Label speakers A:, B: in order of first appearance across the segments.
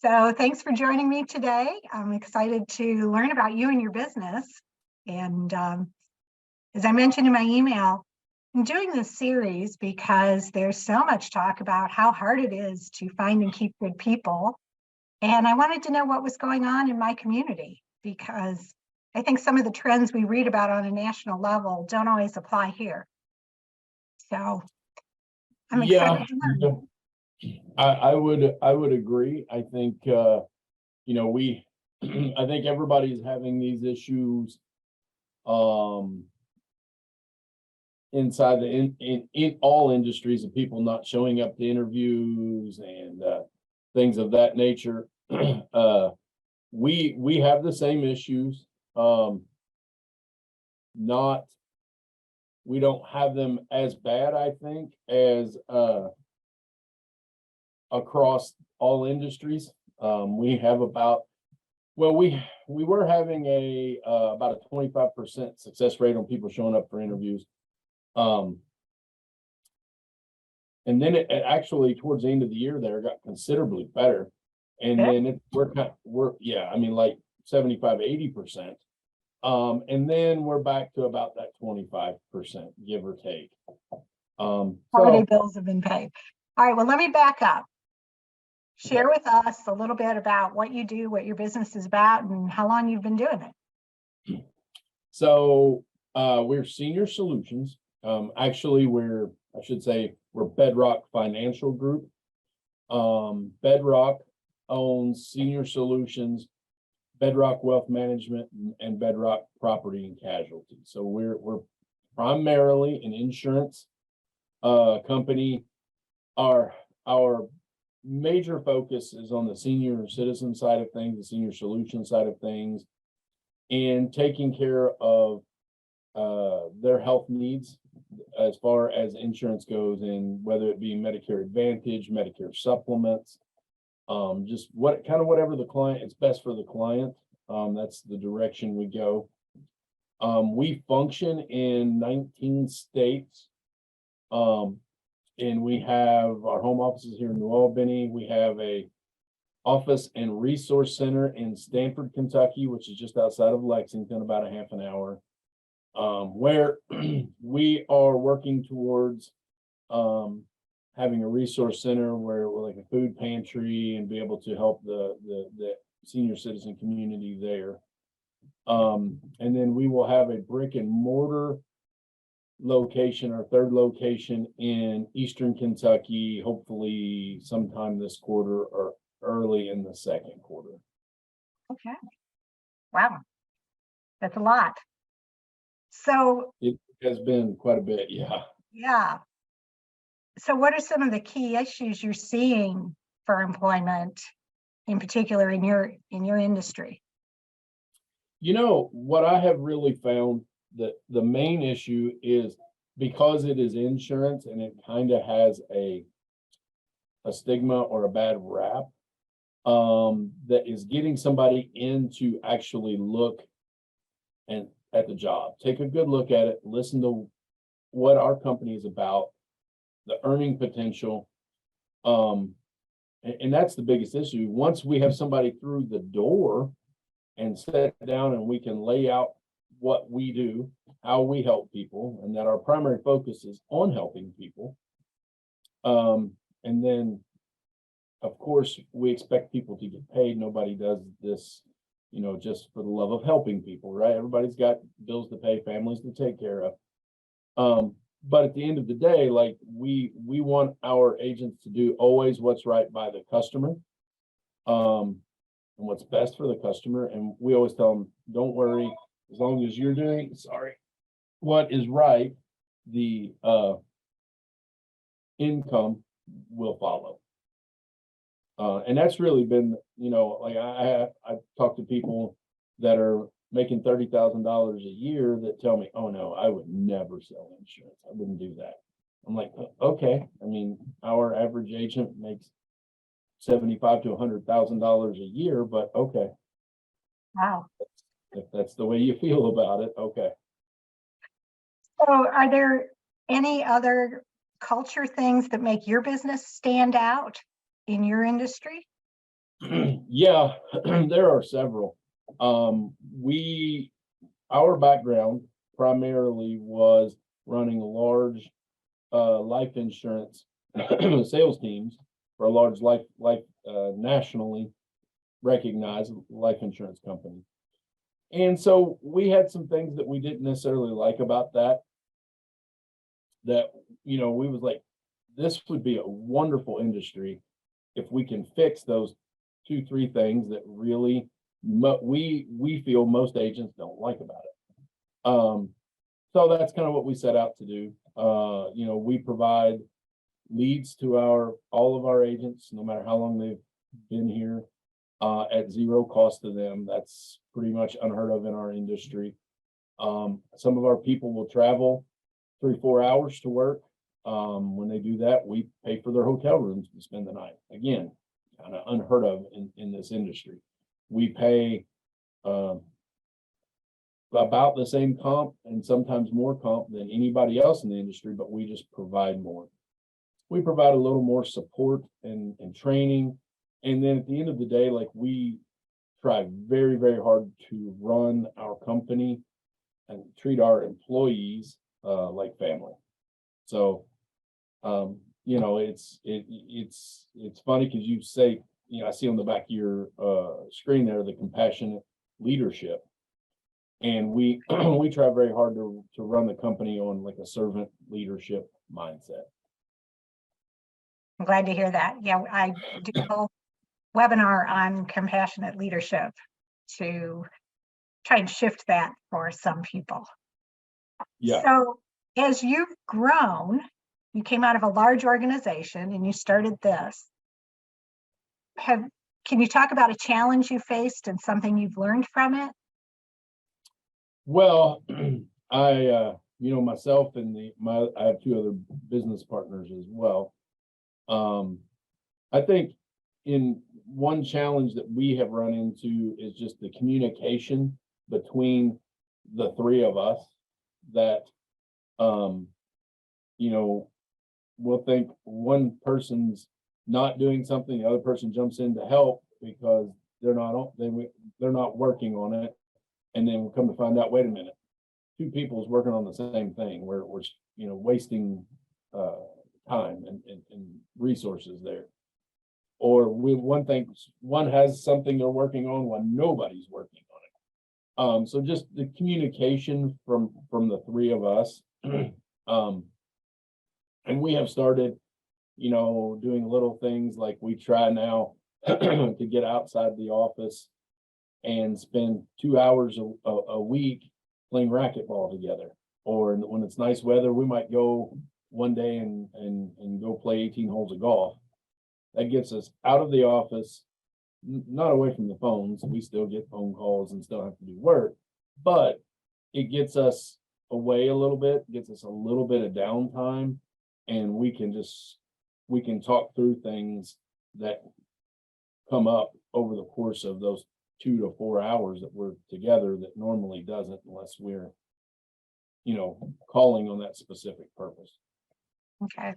A: So thanks for joining me today. I'm excited to learn about you and your business. And as I mentioned in my email, I'm doing this series because there's so much talk about how hard it is to find and keep good people. And I wanted to know what was going on in my community, because I think some of the trends we read about on a national level don't always apply here. So I'm excited to learn.
B: I would agree. I think we I think everybody's having these issues inside in all industries of people not showing up to interviews and things of that nature. We have the same issues. Not We don't have them as bad, I think, as across all industries. We have we were having about a 25% success rate on people showing up for interviews. And then it actually towards the end of the year there got considerably better. And then we're like 75-80%. And then we're back to about that 25%, give or take.
A: Holiday bills have been paid. All right, well, let me back up. Share with us a little bit about what you do, what your business is about, and how long you've been doing it.
B: So we're Senior Solutions. Actually, we're Bedrock Financial Group. Bedrock owns Senior Solutions, Bedrock Wealth Management, and Bedrock Property and Casualty. So we're primarily an insurance company. Our major focus is on the senior citizen side of things, the senior solution side of things, and taking care of their health needs as far as insurance goes, and whether it be Medicare Advantage, Medicare supplements, just whatever the client, it's best for the client. That's the direction we go. We function in 19 states. And we have our home offices here in New Albany. We have a office and resource center in Stanford, Kentucky, which is just outside of Lexington, about a half an hour, where we are working towards having a resource center where we're like a food pantry and be able to help the senior citizen community there. And then we will have a brick and mortar location, our third location in Eastern Kentucky, hopefully sometime this quarter or early in the second quarter.
A: Okay. Wow. That's a lot. So
B: it has been quite a bit.
A: Yeah. So what are some of the key issues you're seeing for employment, in particular in your industry?
B: What I have really found that the main issue is, because it is insurance and it kind of has a stigma or a bad rap, that is getting somebody in to actually look at the job, take a good look at it, listen to what our company is about, the earning potential. And that's the biggest issue. Once we have somebody through the door and sit down and we can lay out what we do, how we help people, and that our primary focus is on helping people. And then, of course, we expect people to get paid. Nobody does this, just for the love of helping people, right? Everybody's got bills to pay, families to take care of. But at the end of the day, like we want our agents to do always what's right by the customer, and what's best for the customer. And we always tell them, don't worry, as long as you're doing what is right, the income will follow. And that's really been, like I've talked to people that are making $30,000 a year that tell me, oh no, I would never sell insurance. I wouldn't do that. I'm like, okay. I mean, our average agent makes $75,000 to $100,000 a year, but okay.
A: Wow.
B: If that's the way you feel about it, okay.
A: So are there any other culture things that make your business stand out in your industry?
B: Yeah, there are several. Our background primarily was running large life insurance sales teams for a large nationally recognized life insurance company. And so we had some things that we didn't necessarily like about that, we was like, this would be a wonderful industry if we can fix those 2, 3 things that really we feel most agents don't like about it. So that's kind of what we set out to do. We provide leads to all of our agents, no matter how long they've been here, at zero cost to them. That's pretty much unheard of in our industry. Some of our people will travel 3, 4 hours to work. When they do that, we pay for their hotel rooms to spend the night. Again, kind of unheard of in this industry. We pay about the same comp and sometimes more comp than anybody else in the industry, but we just provide more. We provide a little more support and training. And then at the end of the day, like, we try very, very hard to run our company and treat our employees like family. So, it's funny because you say, I see on the back of your screen there, the compassionate leadership. And we we try very hard to run the company on like a servant leadership mindset.
A: I'm glad to hear that. Yeah, I do a webinar on compassionate leadership to try and shift that for some people.
B: Yeah.
A: So as you've grown, you came out of a large organization and you started this. Can you talk about a challenge you faced and something you've learned from it?
B: Well, I myself and I have 2 other business partners as well. I think in one challenge that we have run into is just the communication between the 3 of us that, we'll think one person's not doing something, the other person jumps in to help because they're not working on it. And then we'll come to find out, wait a minute, 2 people's working on the same thing. We're wasting time and resources there. Or one has something they're working on when nobody's working on it. So just the communication from the 3 of us. And we have started, doing little things like we try now to get outside the office and spend 2 hours a week playing racquetball together. Or when it's nice weather, we might go one day and go play 18 holes of golf. That gets us out of the office, not away from the phones. We still get phone calls and still have to do work, but it gets us away a little bit, gets us a little bit of downtime, and we can talk through things that come up over the course of those 2 to 4 hours that we're together that normally doesn't, unless we're calling on that specific purpose.
A: Okay.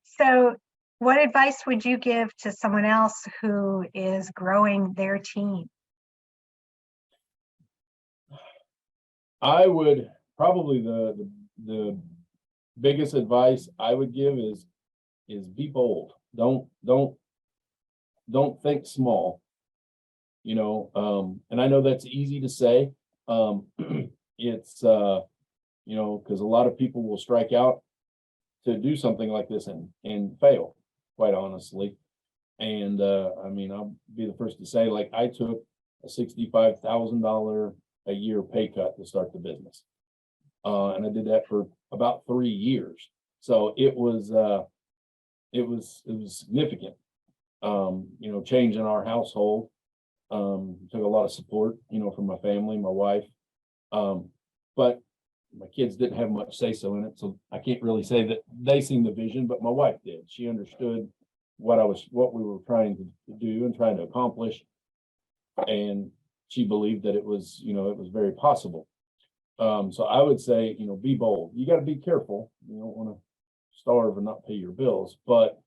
A: So what advice would you give to someone else who is growing their team?
B: I would probably the biggest advice I would give is be bold. Don't think small. And I know that's easy to say. It's because a lot of people will strike out to do something like this and fail, quite honestly. And I'll be the first to say, like, I took a $65,000 a year pay cut to start the business. And I did that for about 3 years. So it was significant, change in our household. Took a lot of support, from my family, my wife. But my kids didn't have much say so in it. So I can't really say that they seen the vision, but my wife did. She understood what we were trying to do and trying to accomplish. And she believed that it was very possible. So I would say, be bold. You got to be careful. You don't want to starve and not pay your bills, but,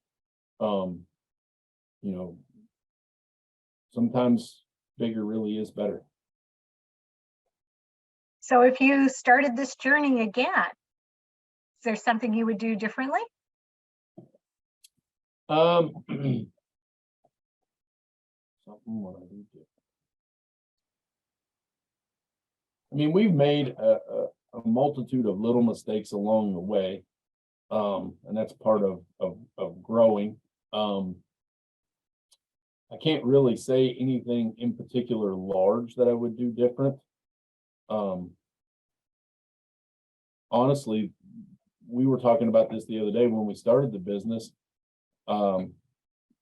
B: sometimes bigger really is better.
A: So if you started this journey again, is there something you would do differently?
B: Something what I do different. I mean, we've made a multitude of little mistakes along the way. And that's part of growing. I can't really say anything in particular large that I would do different. Honestly, we were talking about this the other day when we started the business.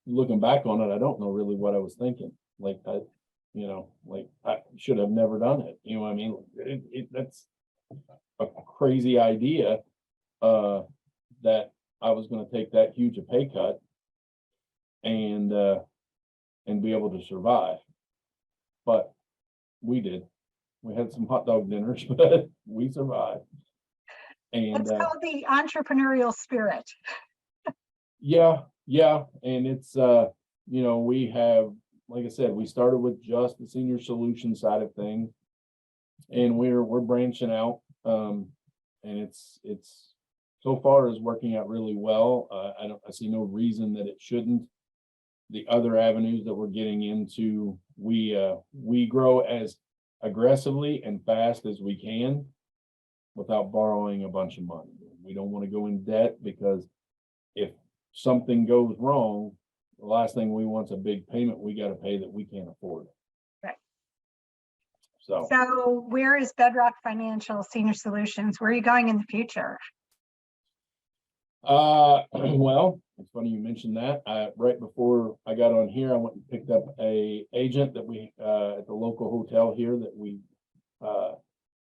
B: Looking back on it, I don't know really what I was thinking. Like I should have never done it. You know what I mean? That's a crazy idea, that I was going to take that huge a pay cut and be able to survive. But we did. We had some hot dog dinners, but we survived. And
A: It's called the entrepreneurial spirit.
B: yeah, and it's we have, like I said, we started with just the senior solution side of things, and we're branching out, and it's so far is working out really well. I see no reason that it shouldn't. The other avenues that we're getting into, we grow as aggressively and fast as we can without borrowing a bunch of money. We don't want to go in debt, because if something goes wrong, the last thing we want is a big payment we got to pay that we can't afford.
A: Right.
B: So
A: where is Bedrock Financial Senior Solutions? Where are you going in the future?
B: Well, it's funny you mentioned that. Right before I got on here, I went and picked up a agent that we at the local hotel here that we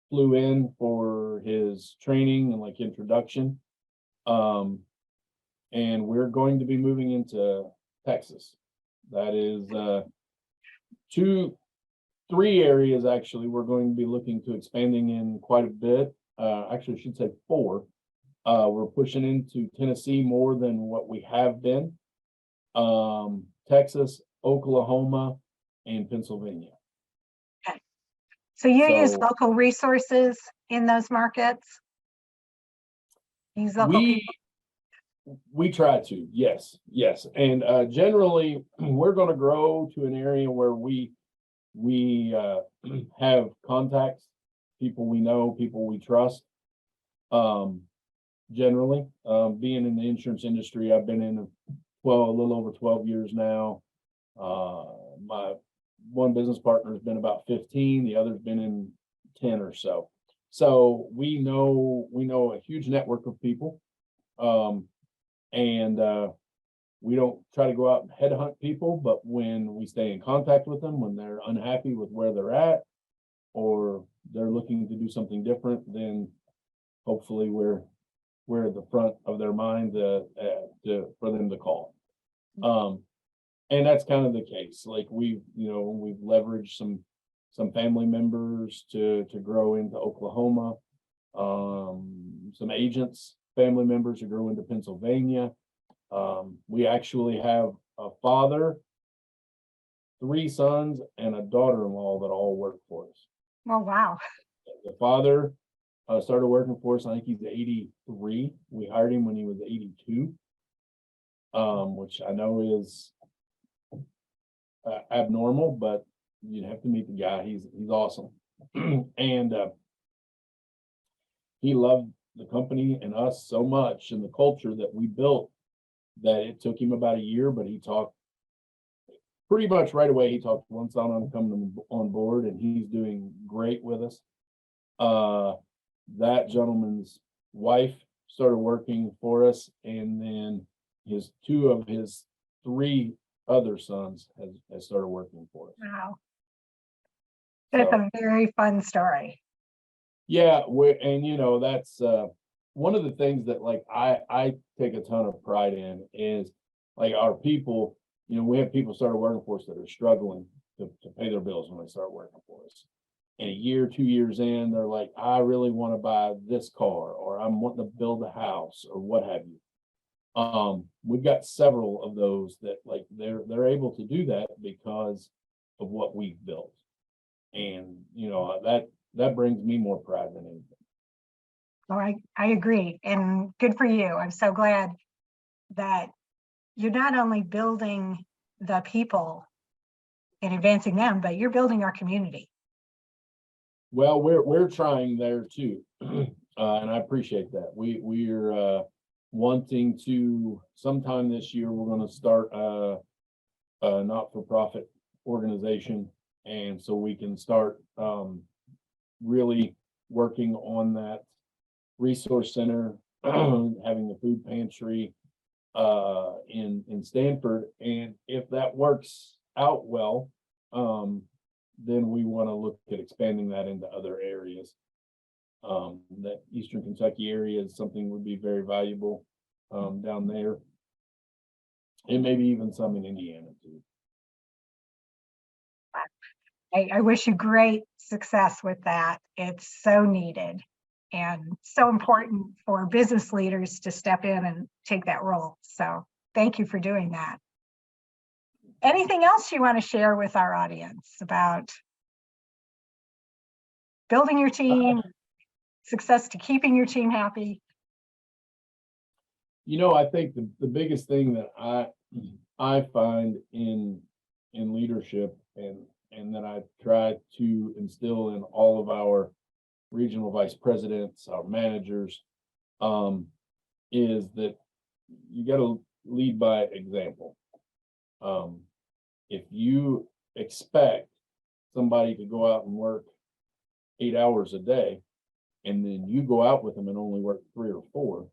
B: flew in for his training and like introduction. And we're going to be moving into Texas. That is 3 areas actually we're going to be looking to expanding in quite a bit. Actually, I should say 4. We're pushing into Tennessee more than what we have been. Texas, Oklahoma, and Pennsylvania.
A: Okay. So you use local resources in those markets? Use local people?
B: We try to, yes. And generally we're going to grow to an area where we have contacts, people we know, people we trust. Generally, being in the insurance industry, I've been in a little over 12 years now. My one business partner has been about 15, the other's been in 10 or so. So we know a huge network of people. And we don't try to go out and headhunt people, but when we stay in contact with them, when they're unhappy with where they're at, or they're looking to do something different, then hopefully we're at the front of their mind for them to call. And that's kind of the case. Like we've leveraged some family members to grow into Oklahoma, some agents, family members to grow into Pennsylvania. We actually have a father, 3 sons, and a daughter-in-law that all work for us.
A: Oh, wow.
B: The father started working for us, I think he's 83. We hired him when he was 82, which I know is abnormal, but you'd have to meet the guy. He's awesome. And he loved the company and us so much and the culture that we built that it took him about a year, but he talked pretty much right away. He talked once on coming on board, and he's doing great with us. That gentleman's wife started working for us, and then 2 of his 3 other sons has started working for us.
A: Wow. That's a very fun story.
B: Yeah, that's one of the things that like I take a ton of pride in is like our people. We have people started working for us that are struggling to pay their bills when they start working for us. And a year, 2 years in, they're like, I really want to buy this car, or I'm wanting to build a house, or what have you. We've got several of those that like they're able to do that because of what we've built. And, you know, that brings me more pride than anything.
A: Well, I agree, and good for you. I'm so glad that you're not only building the people and advancing them, but you're building our community.
B: Well, we're trying there too, and I appreciate that. We're wanting to sometime this year. We're going to start a not-for-profit organization, and so we can start really working on that resource center, having the food pantry in Stanford, and if that works out well, then we want to look at expanding that into other areas. That Eastern Kentucky area is something would be very valuable down there, and maybe even some in Indiana too.
A: I wish you great success with that. It's so needed and so important for business leaders to step in and take that role. So thank you for doing that. Anything else you want to share with our audience about building your team, success to keeping your team happy?
B: You know, I think the biggest thing that I find in leadership and that I try to instill in all of our regional vice presidents, our managers, is that you got to lead by example. If you expect somebody to go out and work 8 hours a day, and then you go out with them and only work 3 or 4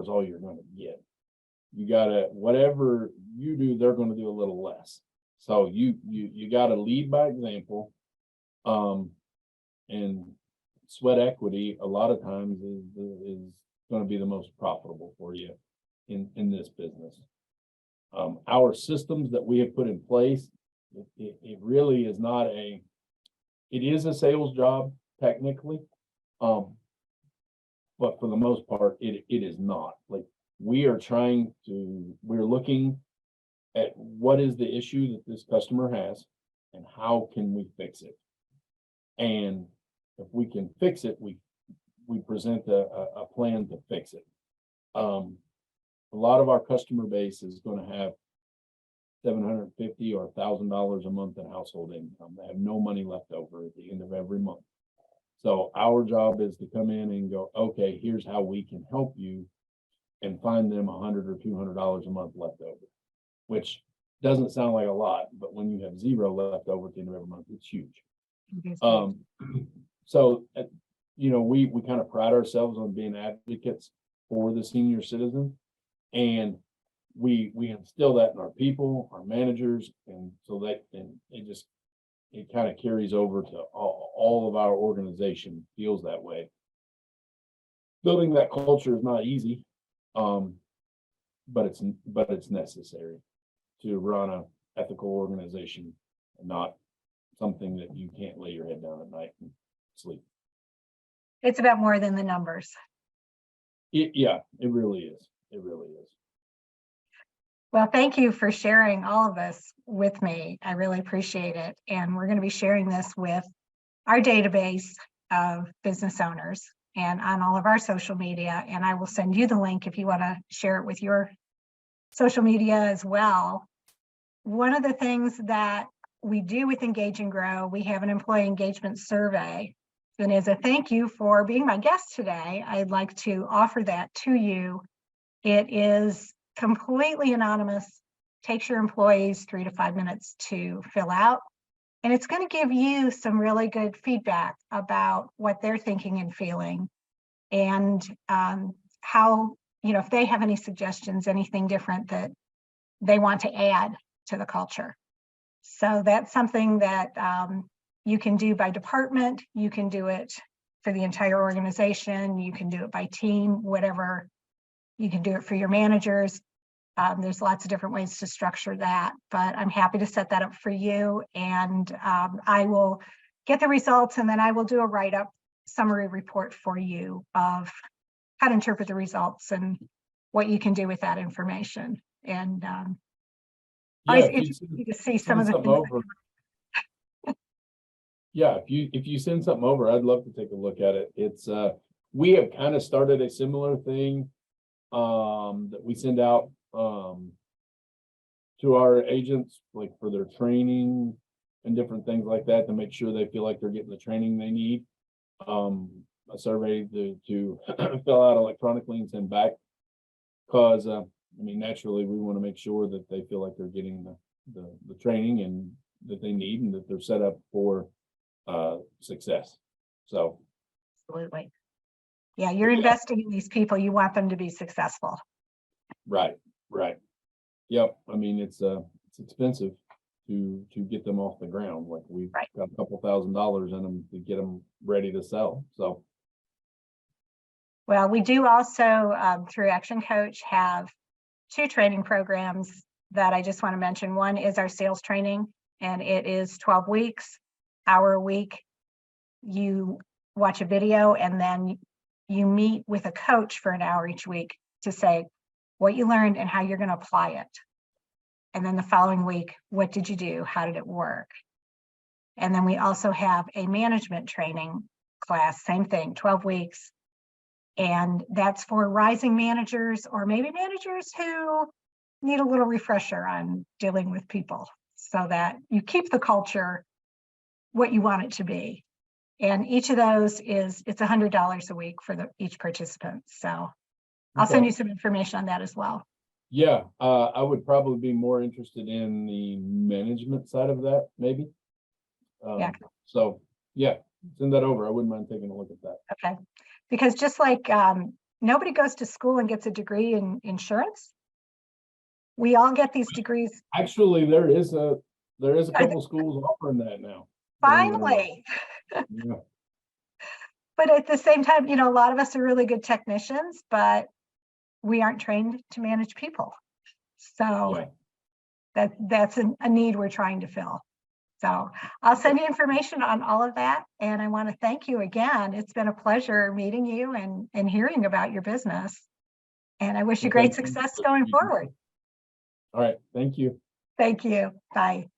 B: is all you're going to get. You gotta, whatever you do, they're going to do a little less. So you got to lead by example, and sweat equity a lot of times is going to be the most profitable for you in this business. Our systems that we have put in place, it really is not it is a sales job technically, but for the most part, it is not. Like, we're looking at what is the issue that this customer has and how can we fix it. And if we can fix it, we present a plan to fix it. A lot of our customer base is going to have $750 or $1,000 a month in household income. They have no money left over at the end of every month. So our job is to come in and go, okay, here's how we can help you, and find them $100 or $200 a month left over, which doesn't sound like a lot, but when you have 0 left over at the end of every month, it's huge. So, you know, we kind of pride ourselves on being advocates for the senior citizen, and we instill that in our people, our managers, and so that, and it kind of carries over to all of our organization feels that way. Building that culture is not easy, but it's necessary to run an ethical organization, and not something that you can't lay your head down at night and sleep.
A: It's about more than the numbers.
B: Yeah, it really is. It really is.
A: Well, thank you for sharing all of this with me. I really appreciate it. And we're going to be sharing this with our database of business owners and on all of our social media. And I will send you the link if you want to share it with your social media as well. One of the things that we do with Engage and Grow, we have an employee engagement survey. And as a thank you for being my guest today, I'd like to offer that to you. It is completely anonymous, takes your employees 3 to 5 minutes to fill out. And it's going to give you some really good feedback about what they're thinking and feeling, and how, you know, if they have any suggestions, anything different that they want to add to the culture. So that's something that you can do by department. You can do it for the entire organization. You can do it by team, whatever. You can do it for your managers. There's lots of different ways to structure that, but I'm happy to set that up for you. And I will get the results, and then I will do a write-up summary report for you of how to interpret the results and what you can do with that information. And
B: Yeah,
A: Always
B: if you
A: interesting
B: send
A: to see some of the
B: something
A: things.
B: over, yeah, if you send something over, I'd love to take a look at it. It's we have kind of started a similar thing that we send out to our agents, like for their training and different things like that, to make sure they feel like they're getting the training they need. A survey to fill out electronically and send back. Cause I mean, naturally, we want to make sure that they feel like they're getting the training and that they need, and that they're set up for success. So
A: Absolutely. Yeah, you're investing in these people. You want them to be successful.
B: right. Yep. I mean, it's expensive to get them off the ground. Like we've
A: Right.
B: got a couple $1,000s in them to get them ready to sell. So
A: Well, we do also, through Action Coach, have 2 training programs that I just want to mention. One is our sales training, and it is 12 weeks, hour a week. You watch a video and then you meet with a coach for an hour each week to say what you learned and how you're going to apply it. And then the following week, what did you do? How did it work? And then we also have a management training class, same thing, 12 weeks. And that's for rising managers, or maybe managers who need a little refresher on dealing with people, so that you keep the culture what you want it to be. And each of those it's $100 a week for each participant. So I'll send you some information on that as well.
B: yeah, I would probably be more interested in the management side of that, maybe.
A: Yeah.
B: So yeah, send that over. I wouldn't mind taking a look at that.
A: Okay. Because just like nobody goes to school and gets a degree in insurance, we all get these degrees.
B: Actually, there is a couple schools offering that now.
A: Finally.
B: Yeah.
A: But at the same time, a lot of us are really good technicians, but we aren't trained to manage people. So
B: Yeah.
A: that's a need we're trying to fill. So I'll send you information on all of that. And I want to thank you again. It's been a pleasure meeting you and hearing about your business. And I wish you great success going forward.
B: All right. Thank you.
A: Thank you. Bye.